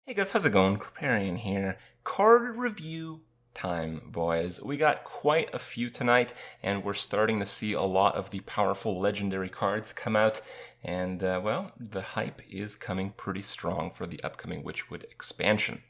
Hey guys, how's it going? Kriparian here. Card review time, boys. We got quite a few tonight, and we're starting to see a lot of the powerful legendary cards come out. And, well, the hype is coming pretty strong for the upcoming Witchwood expansion.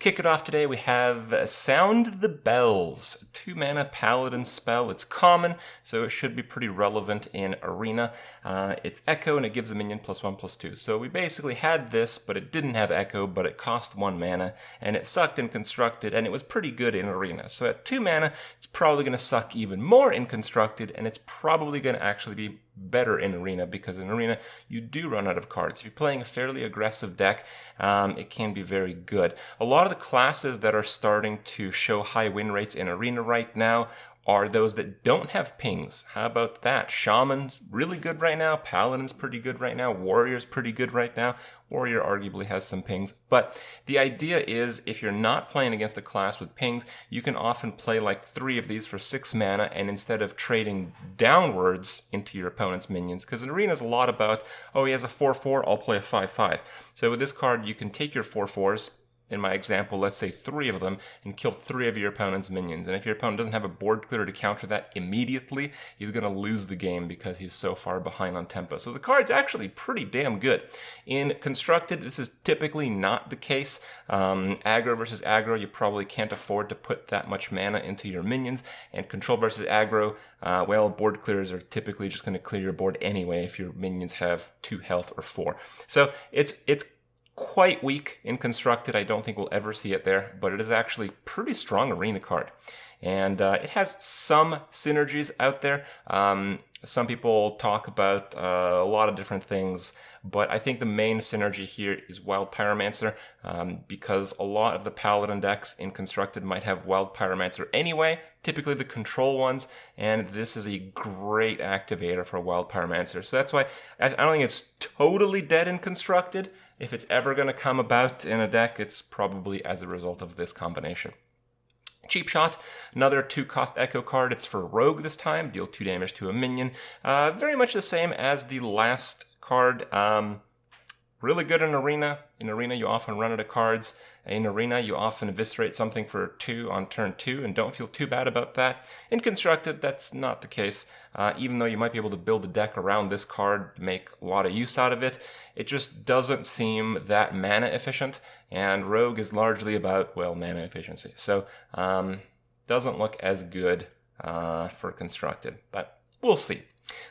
Kick it off today, we have Sound the Bells, 2-mana paladin spell. It's common, so it should be pretty relevant in Arena. It's Echo, and it gives a minion +1/+2. So we basically had this, but it didn't have Echo, but it cost 1 mana, and it sucked in Constructed, and it was pretty good in Arena. So at 2 mana, it's probably going to suck even more in Constructed, and it's probably going to actually be better in Arena, because in Arena you do run out of cards. If you're playing a fairly aggressive deck, it can be very good. A lot of the classes that are starting to show high win rates in Arena right now are those that don't have pings. How about that? Shaman's really good right now. Paladin's pretty good right now. Warrior's pretty good right now. Warrior arguably has some pings. But the idea is, if you're not playing against a class with pings, you can often play like 3 of these for 6 mana, and instead of trading downwards into your opponent's minions, because in Arena is a lot about, oh, he has a 4/4, I'll play a 5/5. So with this card, you can take your 4/4s, in my example, let's say 3 of them, and kill 3 of your opponent's minions. And if your opponent doesn't have a board clear to counter that immediately, he's going to lose the game because he's so far behind on tempo. So the card's actually pretty damn good. In Constructed, this is typically not the case. Aggro versus aggro, you probably can't afford to put that much mana into your minions. And Control versus aggro, well, board clears are typically just going to clear your board anyway if your minions have 2 health or 4. So it's quite weak in Constructed. I don't think we'll ever see it there, but it is actually a pretty strong Arena card. And it has some synergies out there. Some people talk about a lot of different things, but I think the main synergy here is Wild Pyromancer, because a lot of the Paladin decks in Constructed might have Wild Pyromancer anyway, typically the control ones, and this is a great activator for Wild Pyromancer. So that's why I don't think it's totally dead in Constructed. If it's ever going to come about in a deck, it's probably as a result of this combination. Cheap Shot, another 2-cost Echo card. It's for Rogue this time, deal 2 damage to a minion. Very much the same as the last card. Really good in Arena. In Arena, you often run out of cards. In Arena, you often eviscerate something for 2 on turn 2 and don't feel too bad about that. In Constructed, that's not the case. Even though you might be able to build a deck around this card to make a lot of use out of it, it just doesn't seem that mana efficient, and Rogue is largely about, well, mana efficiency. So, doesn't look as good for Constructed, but we'll see.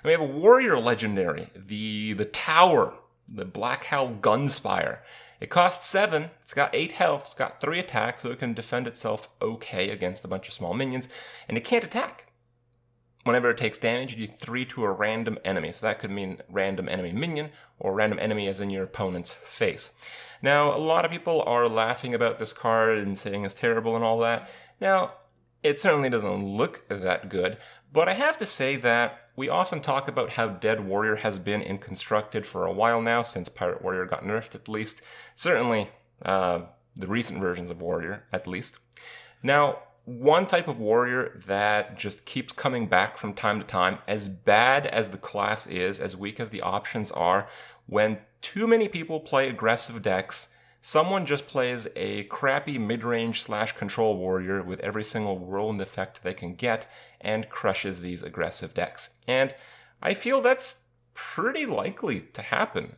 We have a Warrior Legendary, the Tower, the Black Howl Gunspire. It costs 7, it's got 8 health, it's got 3 attacks, so it can defend itself okay against a bunch of small minions, and it can't attack. Whenever it takes damage, you do 3 to a random enemy. So that could mean random enemy minion, or random enemy as in your opponent's face. Now, a lot of people are laughing about this card and saying it's terrible and all that. Now, it certainly doesn't look that good, but I have to say that we often talk about how dead Warrior has been in Constructed for a while now, since Pirate Warrior got nerfed at least. Certainly, the recent versions of Warrior, at least. Now, one type of Warrior that just keeps coming back from time to time, as bad as the class is, as weak as the options are, when too many people play aggressive decks, someone just plays a crappy mid-range / control warrior with every single whirlwind effect they can get and crushes these aggressive decks. And I feel that's pretty likely to happen.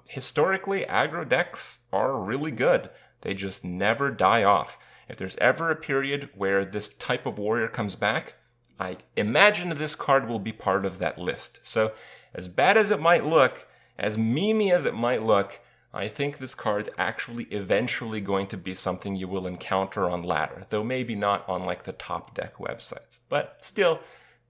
Historically, aggro decks are really good. They just never die off. If there's ever a period where this type of warrior comes back, I imagine this card will be part of that list. So, as bad as it might look, as memey as it might look, I think this card's actually eventually going to be something you will encounter on ladder, though maybe not on like the top deck websites. But still,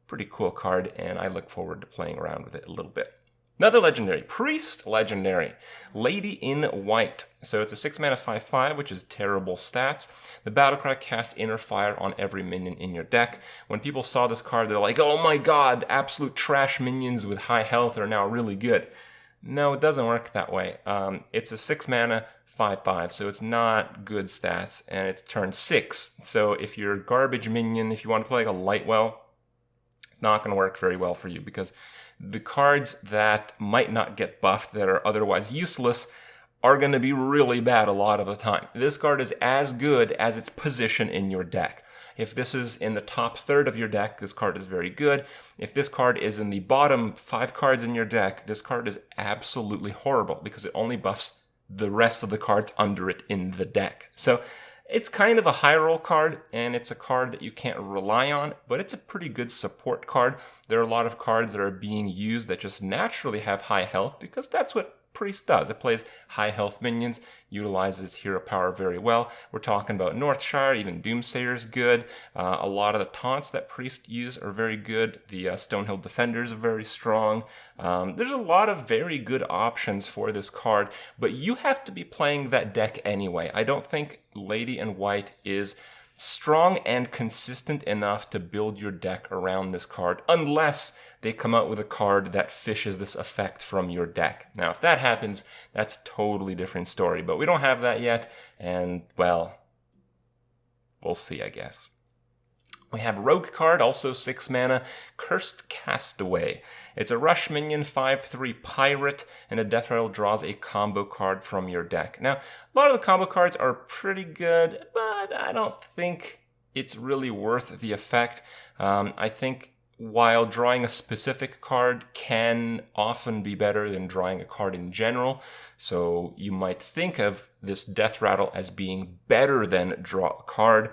pretty cool card, and I look forward to playing around with it a little bit. Another legendary, Priest Legendary, Lady in White. So it's a 6-mana 5/5, which is terrible stats. The Battlecry casts Inner Fire on every minion in your deck. When people saw this card, they're like, oh my god, absolute trash minions with high health are now really good. No, it doesn't work that way. It's a 6-mana 5/5, so it's not good stats, and it's turn 6. So if you're a garbage minion, if you want to play like a Lightwell, it's not going to work very well for you, because the cards that might not get buffed that are otherwise useless are going to be really bad a lot of the time. This card is as good as its position in your deck. If this is in the top third of your deck, this card is very good. If this card is in the bottom 5 cards in your deck, this card is absolutely horrible because it only buffs the rest of the cards under it in the deck. So it's kind of a high roll card, and it's a card that you can't rely on, but it's a pretty good support card. There are a lot of cards that are being used that just naturally have high health because that's what Priest does. It plays high health minions, utilizes hero power very well. We're talking about Northshire, even Doomsayer's good. A lot of the taunts that Priest use are very good. The Stonehill Defenders are very strong. There's a lot of very good options for this card, but you have to be playing that deck anyway. I don't think Lady in White is strong and consistent enough to build your deck around this card, unless they come out with a card that fishes this effect from your deck. Now, if that happens, that's a totally different story, but we don't have that yet, and, well, we'll see, I guess. We have Rogue card, also 6 mana, Cursed Castaway. It's a rush minion, 5/3 pirate, and a death rattle draws a combo card from your deck. Now, a lot of the combo cards are pretty good, but I don't think it's really worth the effect. I think while drawing a specific card can often be better than drawing a card in general, so you might think of this death rattle as being better than draw a card.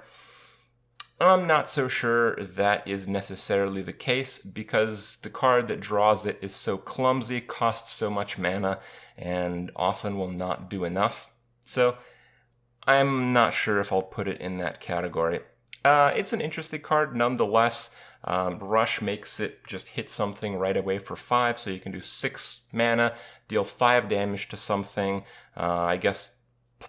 I'm not so sure that is necessarily the case because the card that draws it is so clumsy, costs so much mana, and often will not do enough. So I'm not sure if I'll put it in that category. It's an interesting card nonetheless. Rush makes it just hit something right away for 5, so you can do 6 mana, deal 5 damage to something, I guess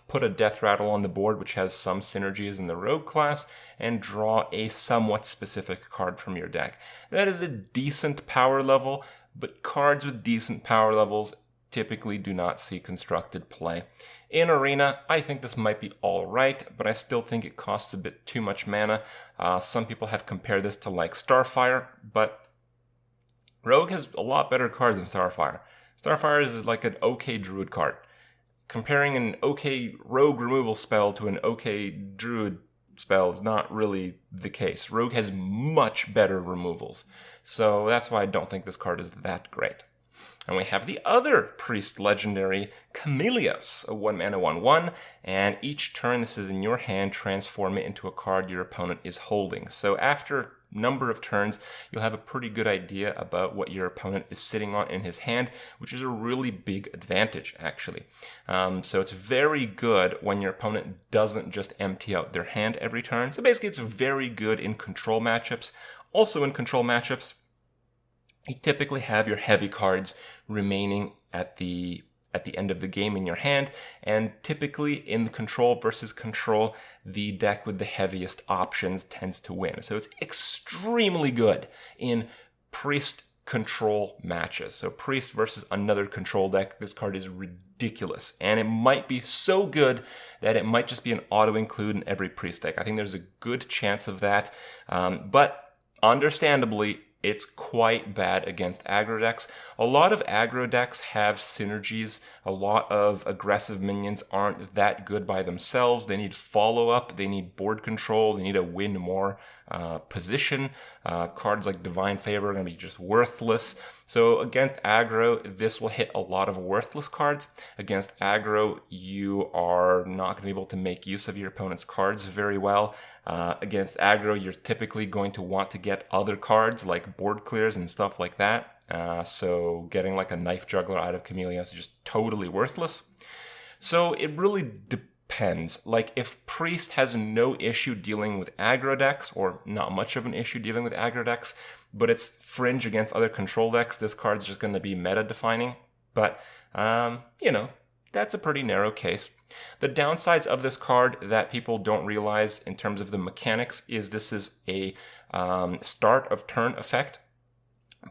put a death rattle on the board, which has some synergies in the rogue class, and draw a somewhat specific card from your deck. That is a decent power level, but cards with decent power levels typically do not see constructed play. In Arena, I think this might be alright, but I still think it costs a bit too much mana. Some people have compared this to like Starfire, but Rogue has a lot better cards than Starfire. Starfire is like an okay Druid card. Comparing an okay Rogue removal spell to an okay Druid spell is not really the case. Rogue has much better removals, so that's why I don't think this card is that great. And we have the other Priest legendary, Chameleos, a 1-mana 1/1, and each turn this is in your hand, transform it into a card your opponent is holding. So after a number of turns, you'll have a pretty good idea about what your opponent is sitting on in his hand, which is a really big advantage, actually. So it's very good when your opponent doesn't just empty out their hand every turn. So basically, it's very good in control matchups. Also in control matchups, you typically have your heavy cards remaining at the end of the game in your hand, and typically in the control versus control, the deck with the heaviest options tends to win. So it's extremely good in Priest control matches. So Priest versus another control deck, this card is ridiculous, and it might be so good that it might just be an auto-include in every Priest deck. I think there's a good chance of that, but understandably, it's quite bad against aggro decks. A lot of aggro decks have synergies. A lot of aggressive minions aren't that good by themselves. They need follow-up, they need board control, they need to win more position. Cards like Divine Favor are going to be just worthless. So against aggro, this will hit a lot of worthless cards. Against aggro, you are not going to be able to make use of your opponent's cards very well. Against aggro, you're typically going to want to get other cards like board clears and stuff like that. So getting like a Knife Juggler out of Chameleos is just totally worthless. So it really depends. Like if Priest has no issue dealing with aggro decks, or not much of an issue dealing with aggro decks, but it's fringe against other control decks, this card's just going to be meta defining. But, you know, that's a pretty narrow case. The downsides of this card that people don't realize in terms of the mechanics is this is a start of turn effect,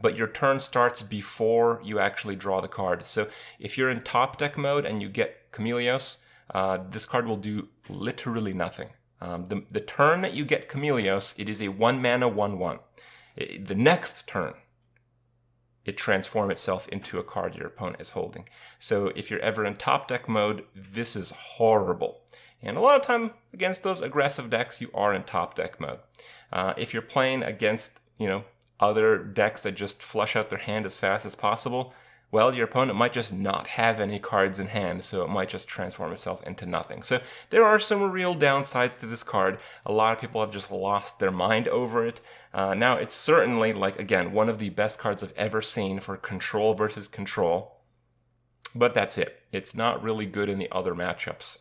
but your turn starts before you actually draw the card. So if you're in top deck mode and you get Chameleos, this card will do literally nothing. The turn that you get Chameleos, it is a 1-mana 1/1. The next turn, it transform itself into a card your opponent is holding. So if you're ever in top deck mode, this is horrible. And a lot of time against those aggressive decks, you are in top deck mode. If you're playing against, other decks that just flush out their hand as fast as possible, well, your opponent might just not have any cards in hand, so it might just transform itself into nothing. So there are some real downsides to this card. A lot of people have just lost their mind over it. Now, it's certainly, again, one of the best cards I've ever seen for control versus control. But that's it. It's not really good in the other matchups.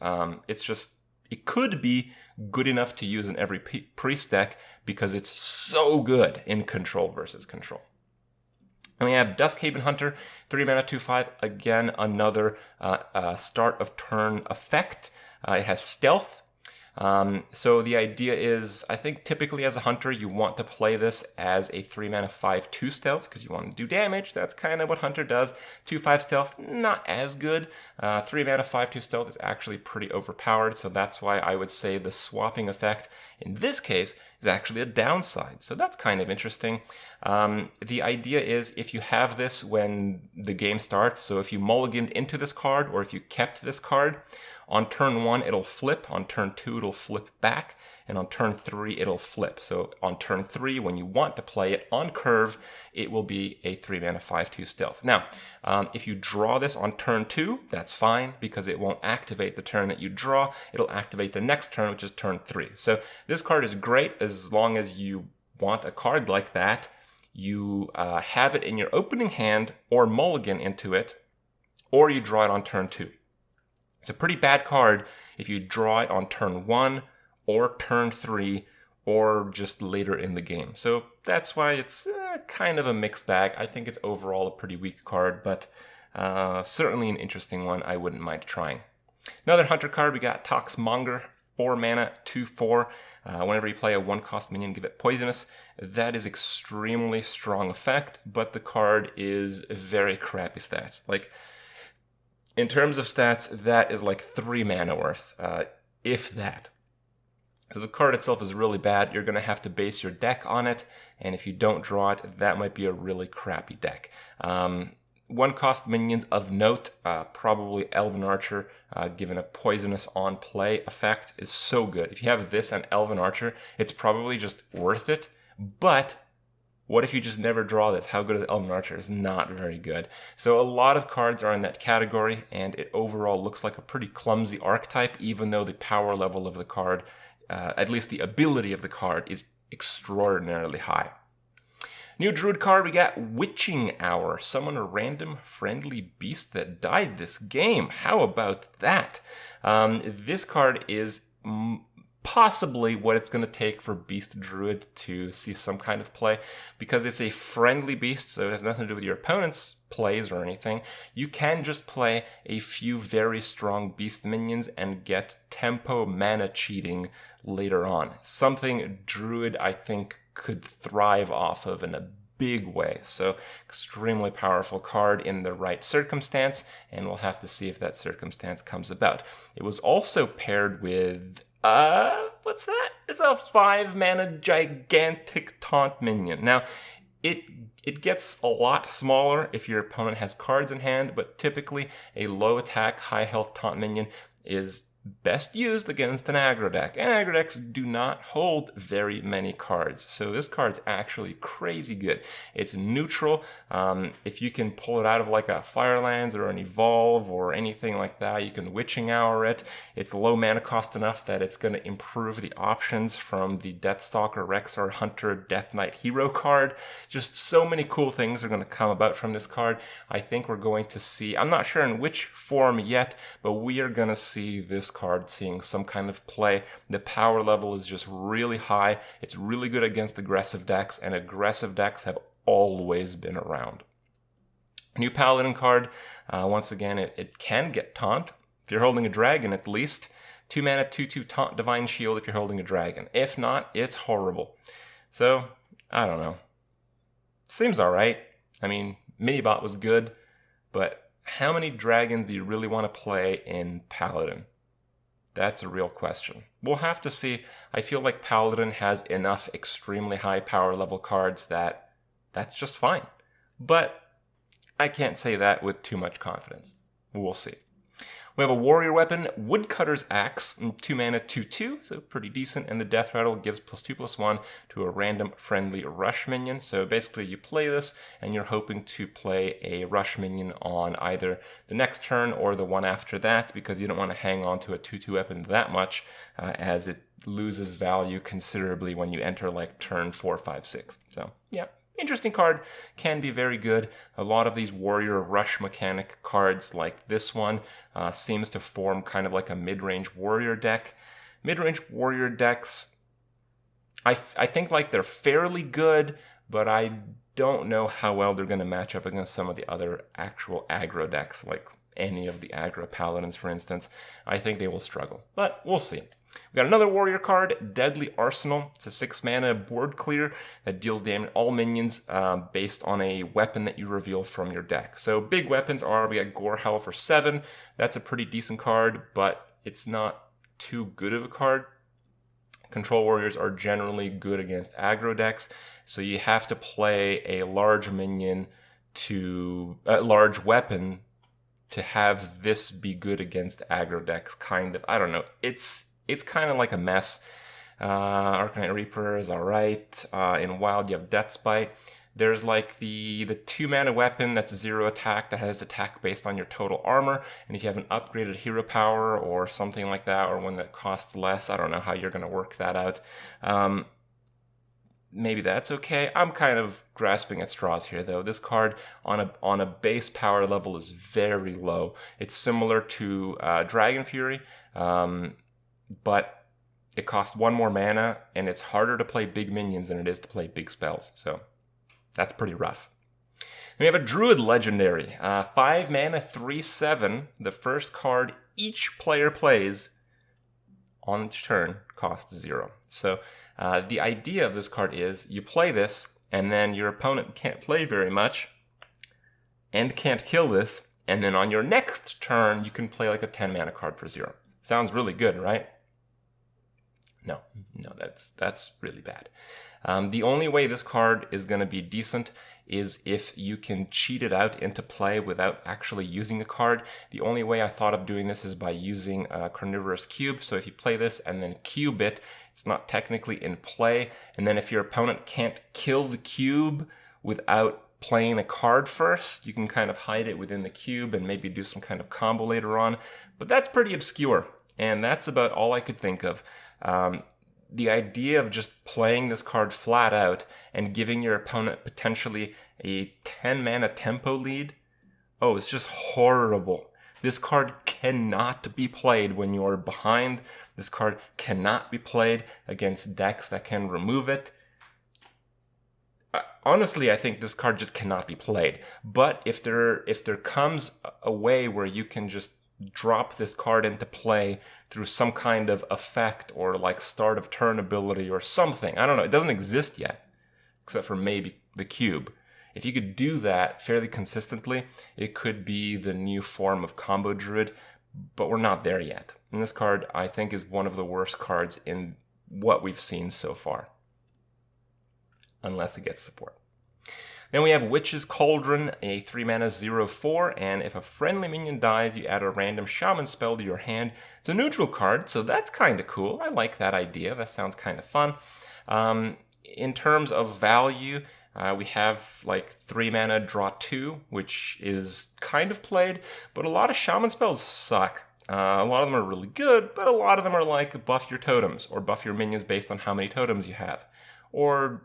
It could be good enough to use in every priest deck because it's so good in control versus control. And we have Duskhaven Hunter, 3 mana, 2/5. Again, another start of turn effect. It has stealth. So the idea is, I think typically as a hunter, you want to play this as a 3 mana, 5/2 stealth because you want to do damage. That's kind of what hunter does. 2/5 stealth, not as good. 3 mana, 5/2 stealth is actually pretty overpowered. So that's why I would say the swapping effect in this case is actually a downside. So that's kind of interesting. The idea is if you have this when the game starts, so if you mulliganed into this card or if you kept this card, on turn 1 it'll flip, on turn 2 it'll flip back, and on turn 3 it'll flip. So on turn 3, when you want to play it on curve, it will be a 3 mana 5/2 stealth. Now, if you draw this on turn 2, that's fine because it won't activate the turn that you draw. It'll activate the next turn, which is turn 3. So this card is great as long as you want a card like that. You have it in your opening hand or mulligan into it, or you draw it on turn 2. It's a pretty bad card if you draw it on turn 1 or turn 3 or just later in the game. So that's why it's kind of a mixed bag. I think it's overall a pretty weak card, but certainly an interesting one I wouldn't mind trying. Another hunter card, we got Toxmonger, 4 mana, 2/4. Whenever you play a 1-cost minion, give it poisonous. That is extremely strong effect, but the card is very crappy stats. In terms of stats, that is 3 mana worth, if that. So the card itself is really bad. You're going to have to base your deck on it, and if you don't draw it, that might be a really crappy deck. 1-cost minions of note, probably Elven Archer, given a poisonous on play effect, is so good. If you have this and Elven Archer, it's probably just worth it, but what if you just never draw this? How good is Elven Archer? It's not very good. So a lot of cards are in that category, and it overall looks like a pretty clumsy archetype, even though the power level of the card, at least the ability of the card, is extraordinarily high. New Druid card, we got Witching Hour. Summon a random friendly beast that died this game. How about that? This card is possibly what it's going to take for Beast Druid to see some kind of play, because it's a friendly beast, so it has nothing to do with your opponent's plays or anything. You can just play a few very strong beast minions and get tempo mana cheating later on. Something Druid, I think, could thrive off of in a big way. So extremely powerful card in the right circumstance, and we'll have to see if that circumstance comes about. It was also paired with what's that? It's a 5 mana gigantic taunt minion. Now, it gets a lot smaller if your opponent has cards in hand, but typically a low attack, high health taunt minion is best used against an aggro deck. And aggro decks do not hold very many cards, so this card's actually crazy good. It's neutral. If you can pull it out of a Firelands or an Evolve or anything like that, you can Witching Hour it. It's low mana cost enough that it's going to improve the options from the Deathstalker, Rexar, Hunter, Death Knight hero card. Just so many cool things are going to come about from this card. I think we're going to see, I'm not sure in which form yet, but we are going to see this card seeing some kind of play. The power level is just really high. It's really good against aggressive decks, and aggressive decks have always been around. New Paladin card. Once again, it can get taunt. If you're holding a dragon, at least. 2 mana, 2/2 taunt Divine Shield if you're holding a dragon. If not, it's horrible. So, I don't know. Seems alright. I mean, Minibot was good, but how many dragons do you really want to play in Paladin? That's a real question. We'll have to see. I feel like Paladin has enough extremely high power level cards that's just fine. But I can't say that with too much confidence. We'll see. We have a warrior weapon, Woodcutter's Axe, 2 mana, 2/2, so pretty decent, and the death rattle gives +2/+1 to a random friendly rush minion. So basically you play this, and you're hoping to play a rush minion on either the next turn or the one after that, because you don't want to hang on to a 2/2 weapon that much, as it loses value considerably when you enter like turn 4, 5, 6. So yeah. Interesting card, can be very good. A lot of these warrior rush mechanic cards like this one seems to form kind of like a mid-range warrior deck. Mid-range warrior decks, I think like they're fairly good, but I don't know how well they're going to match up against some of the other actual aggro decks, like any of the aggro paladins, for instance. I think they will struggle, but we'll see. We got another warrior card, Deadly Arsenal. It's a 6 mana board clear that deals damage to all minions based on a weapon that you reveal from your deck. So big weapons are, we got Gorehowl for 7. That's a pretty decent card, but it's not too good of a card. Control warriors are generally good against aggro decks, so you have to play a large minion to a large weapon to have this be good against aggro decks. Kind of, I don't know. It's kind of like a mess. Arcanite Reaper is alright. In Wild, you have Deathspite. There's like the 2 mana weapon that's 0 attack that has attack based on your total armor. And if you have an upgraded hero power or something like that, or one that costs less, I don't know how you're going to work that out. Maybe that's okay. I'm kind of grasping at straws here, though. This card on a base power level is very low. It's similar to Dragon Fury. But it costs 1 more mana, and it's harder to play big minions than it is to play big spells. So that's pretty rough. We have a Druid Legendary. 5 mana, 3/7. The first card each player plays on each turn costs 0. So the idea of this card is you play this, and then your opponent can't play very much and can't kill this, and then on your next turn you can play like a 10 mana card for 0. Sounds really good, right? No, that's really bad. The only way this card is going to be decent is if you can cheat it out into play without actually using the card. The only way I thought of doing this is by using a Carnivorous Cube. So if you play this and then cube it, it's not technically in play. And then if your opponent can't kill the cube without playing a card first, you can kind of hide it within the cube and maybe do some kind of combo later on. But that's pretty obscure, and that's about all I could think of. The idea of just playing this card flat out and giving your opponent potentially a 10 mana tempo lead, oh, it's just horrible. This card cannot be played when you're behind. This card cannot be played against decks that can remove it. Honestly, I think this card just cannot be played. But if there comes a way where you can just drop this card into play through some kind of effect or like start of turn ability or something, I don't know, it doesn't exist yet, except for maybe the cube. If you could do that fairly consistently, it could be the new form of combo druid, but we're not there yet. And this card, I think, is one of the worst cards in what we've seen so far, unless it gets support. Then we have Witch's Cauldron, a 3 mana 0/4, and if a friendly minion dies, you add a random shaman spell to your hand. It's a neutral card, so that's kind of cool. I like that idea. That sounds kind of fun. In terms of value, we have like 3 mana draw 2, which is kind of played, but a lot of shaman spells suck. A lot of them are really good, but a lot of them are like buff your totems or buff your minions based on how many totems you have, or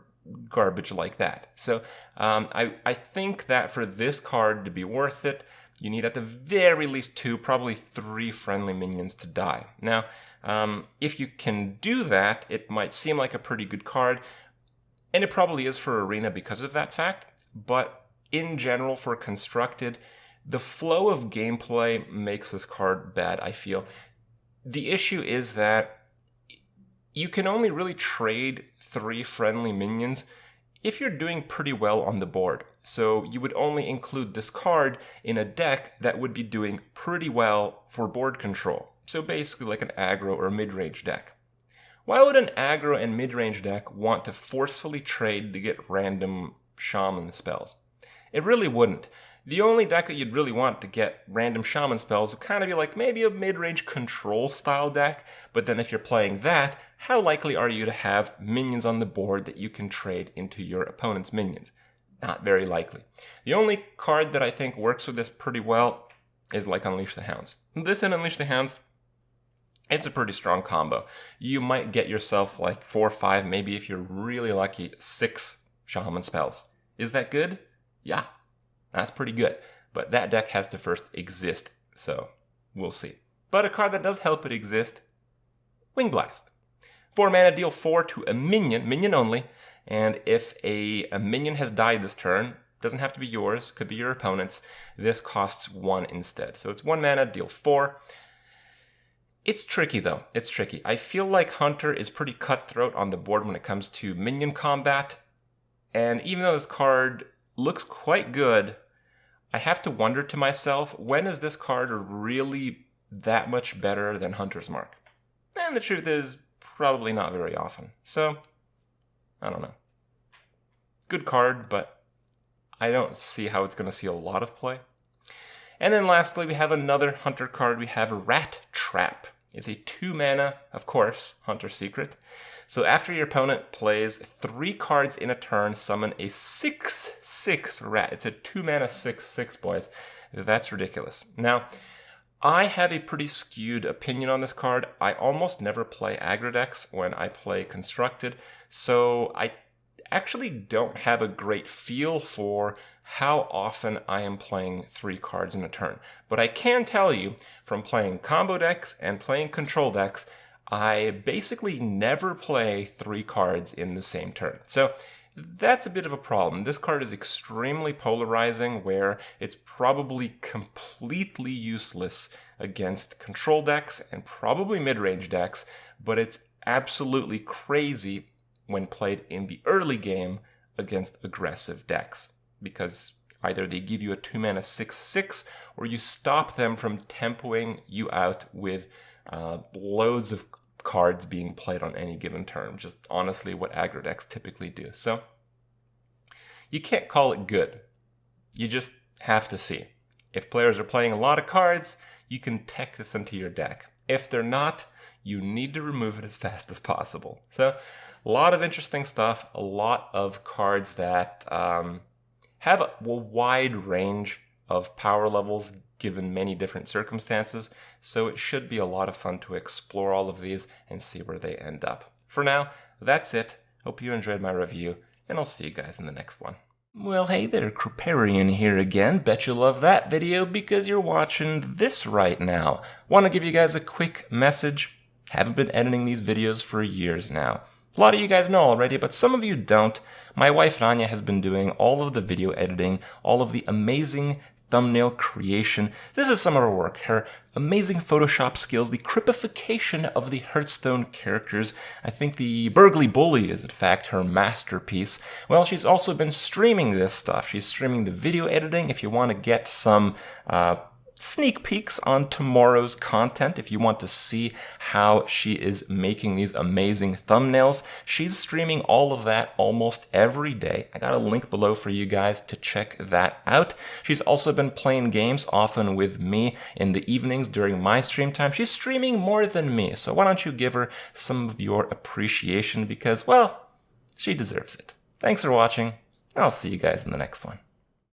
garbage like that. So I think that for this card to be worth it, you need at the very least 2, probably 3 friendly minions to die. Now, if you can do that, it might seem like a pretty good card, and it probably is for Arena because of that fact, but in general for Constructed, the flow of gameplay makes this card bad, I feel. The issue is that you can only really trade 3 friendly minions if you're doing pretty well on the board. So you would only include this card in a deck that would be doing pretty well for board control. So basically like an aggro or mid-range deck. Why would an aggro and mid-range deck want to forcefully trade to get random shaman spells? It really wouldn't. The only deck that you'd really want to get random shaman spells would kind of be like maybe a mid-range control style deck, but then if you're playing that, how likely are you to have minions on the board that you can trade into your opponent's minions? Not very likely. The only card that I think works with this pretty well is like Unleash the Hounds. This and Unleash the Hounds, it's a pretty strong combo. You might get yourself like 4 or 5, maybe if you're really lucky, 6 shaman spells. Is that good? Yeah. That's pretty good, but that deck has to first exist, so we'll see. But a card that does help it exist, Wing Blast. 4 mana, deal 4 to a minion only, and if a minion has died this turn, doesn't have to be yours, could be your opponent's, this costs 1 instead. So it's 1 mana, deal 4. It's tricky though, it's tricky. I feel like Hunter is pretty cutthroat on the board when it comes to minion combat, and even though this card looks quite good, I have to wonder to myself, when is this card really that much better than Hunter's Mark? And the truth is, probably not very often. So, I don't know. Good card, but I don't see how it's going to see a lot of play. And then lastly, we have another Hunter card. We have Rat Trap. It's a 2 mana, of course, Hunter Secret. So after your opponent plays 3 cards in a turn, summon a 6/6 rat. It's a 2 mana 6/6, boys. That's ridiculous. Now, I have a pretty skewed opinion on this card. I almost never play aggro decks when I play Constructed, so I actually don't have a great feel for how often I am playing 3 cards in a turn. But I can tell you, from playing combo decks and playing control decks, I basically never play 3 cards in the same turn. So that's a bit of a problem. This card is extremely polarizing, where it's probably completely useless against control decks and probably mid-range decks, but it's absolutely crazy when played in the early game against aggressive decks, because either they give you a 2 mana 6/6 or you stop them from tempoing you out with loads of cards being played on any given turn. Just honestly what aggro decks typically do. So you can't call it good. You just have to see. If players are playing a lot of cards, you can tech this into your deck. If they're not, you need to remove it as fast as possible. So a lot of interesting stuff, a lot of cards that have a wide range of power levels given many different circumstances, so it should be a lot of fun to explore all of these and see where they end up. For now, that's it. Hope you enjoyed my review, and I'll see you guys in the next one. Well, hey there, Kripparian here again. Bet you love that video because you're watching this right now. Want to give you guys a quick message. Haven't been editing these videos for years now. A lot of you guys know already, but some of you don't. My wife Rania has been doing all of the video editing, all of the amazing thumbnail creation. This is some of her work, her amazing Photoshop skills, the Krippification of the Hearthstone characters. I think the Burgly Bully is in fact her masterpiece. Well, she's also been streaming this stuff. She's streaming the video editing. If you want to get some sneak peeks on tomorrow's content, if you want to see how she is making these amazing thumbnails, she's streaming all of that almost every day. I got a link below for you guys to check that out. She's also been playing games, often with me in the evenings during my stream time. She's streaming more than me, so why don't you give her some of your appreciation because, well, she deserves it. Thanks for watching, and I'll see you guys in the next one.